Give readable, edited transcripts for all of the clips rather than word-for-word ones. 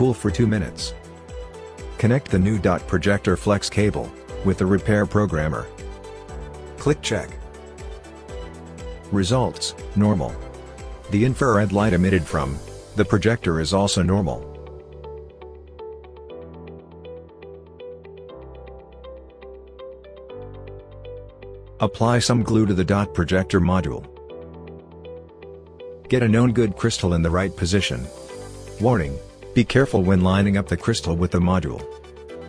cool for 2 minutes. Connect the new dot projector flex cable with the repair programmer. Click check. Results: normal. The infrared light emitted from the projector is also normal. Apply some glue to the dot projector module. Get a known good crystal in the right position. Warning: be careful when lining up the crystal with the module.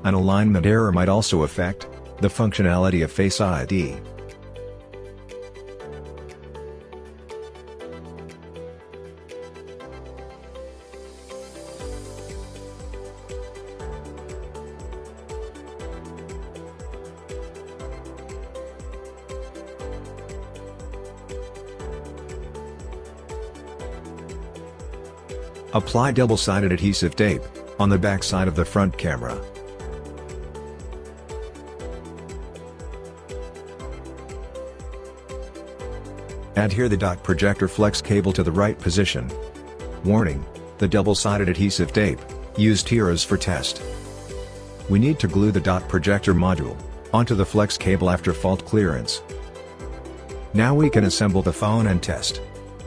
An alignment error might also affect the functionality of Face ID. Apply double-sided adhesive tape on the back side of the front camera. Adhere the dot projector flex cable to the right position. Warning: the double-sided adhesive tape used here is for test. We need to glue the dot projector module onto the flex cable after fault clearance. Now we can assemble the phone and test.